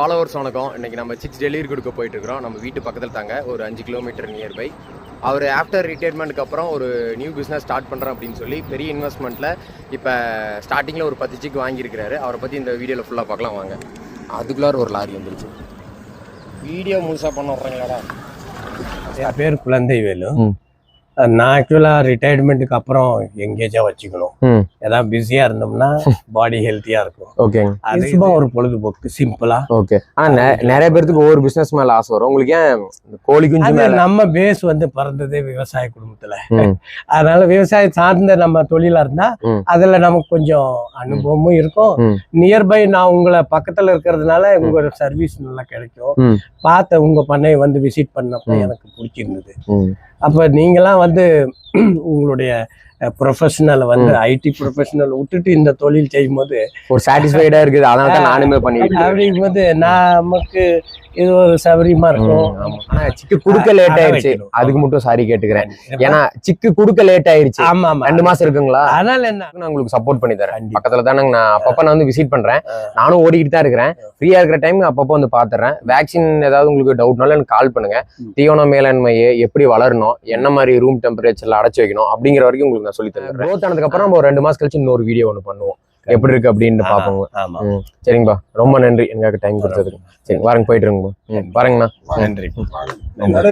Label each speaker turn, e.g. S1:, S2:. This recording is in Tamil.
S1: ஃபாலோவர்ஸ் வணக்கம். இன்றைக்கி நம்ம சிக்ஸ் டெலிவரி கொடுக்க போயிட்டுருக்கிறோம். நம்ம வீட்டு பக்கத்தில் தாங்க, ஒரு 5 கிலோமீட்டர் நியர்பை. அவர் ஆஃப்டர் ரிட்டையர்மெண்ட்டுக்கு அப்புறம் ஒரு நியூ பிஸ்னஸ் ஸ்டார்ட் பண்ணுறோம் அப்படின்னு சொல்லி பெரிய இன்வெஸ்ட்மெண்ட்டில் இப்போ ஸ்டார்டிங்கில் ஒரு 10 சிக்கு வாங்கியிருக்கிறாரு. அவரை பற்றி இந்த வீடியோவில் ஃபுல்லாக பார்க்கலாம் வாங்க. அதுக்குள்ளார ஒரு லாரி வந்துருச்சு. வீடியோ முழுசாக பண்ண விட்றீங்களாடா?
S2: என் பேர் குழந்தைவேலு. நான் ஆக்சுவலாக ரிட்டையர்மெண்ட்டுக்கு அப்புறம் எங்கேஜாக வச்சுக்கணும். ஏதாவது பிஸியாக இருந்தோம்னா பாடி ஹெல்த்தியாக இருக்கும்.
S1: ஓகேங்க.
S2: அது சும்மா ஒரு பொழுதுபோக்கு சிம்பிளாக.
S1: ஓகே. ஆனால் நிறைய பேருக்கு ஒவ்வொரு பிஸ்னஸ் மேலே ஆசை வரும். உங்களுக்கு ஏன் கோழி குஞ்சு மேலே?
S2: நம்ம பேஸ் வந்து பிறந்ததே விவசாய குடும்பத்தில், அதனால விவசாயம் சார்ந்த நம்ம தொழிலாக இருந்தால் அதில் நமக்கு கொஞ்சம் அனுபவமும் இருக்கும். நியர்பை நான் உங்களை பக்கத்தில் இருக்கிறதுனால உங்களோட சர்வீஸ் நல்லா கிடைக்கும். பார்த்த உங்கள் பண்ணையை வந்து விசிட் பண்ணப்போ எனக்கு பிடிச்சிருந்தது. அப்போ நீங்களாம் வந்து உங்களுடைய ப்ரொஃபஷனல் வந்து ஐடி ப்ரொஃபஷனல் விட்டுட்டு இந்த தொழில் செய்யும் போது
S1: ஒரு சாட்டிஸ்ஃபைடாக இருக்குது. அதனால தான் நானுமே பண்ணிட்டு
S2: அப்படிங்கும்போது நமக்கு இது ஒரு சௌகரியமா இருக்கும்.
S1: சிக்கு குடுக்க லேட் ஆயிடுச்சு, அதுக்கு மட்டும் சாரி கேட்டுக்கிறேன். ஏன்னா சிக்கு குடுக்க லேட் ஆயிடுச்சு.
S2: ஆமா ஆமா,
S1: 2 மாசம் இருக்குங்களா?
S2: அதனால என்ன,
S1: நான் உங்களுக்கு சப்போர்ட் பண்ணி தரேன். பக்கத்துல தானே நான் அப்பப்ப நான் வந்து விசிட் பண்றேன். நானும் ஓடிக்கிட்டு தான் இருக்கிறேன். ஃப்ரீயா இருக்கிற டைம் அப்பப்போ வந்து பாத்துறேன். வேக்சின் ஏதாவது உங்களுக்கு டவுட்னாலும் எனக்கு கால் பண்ணுங்க. தீவன மேலாண்மையை எப்படி வளரணும், என்ன மாதிரி ரூம் டெம்பரேச்சர்ல அடைச்சு வைக்கணும் அப்படிங்கிற வரைக்கும் உங்களுக்கு நான் சொல்லி தரேன். க்ரோத் ஆனதுக்கு அப்புறம் நம்ம ஒரு 2 மாசம் கழிச்சு இன்னொரு வீடியோ ஒன்று பண்ணுவோம், எப்படி இருக்கு அப்படின்னு பாப்போங்க. சரிங்கப்பா, ரொம்ப நன்றி எனக்கு டைம் கொடுத்ததுக்கு. சரி வாரங்க, போயிட்டு இருங்கப்பா. பாருங்கண்ணா.
S2: நன்றி.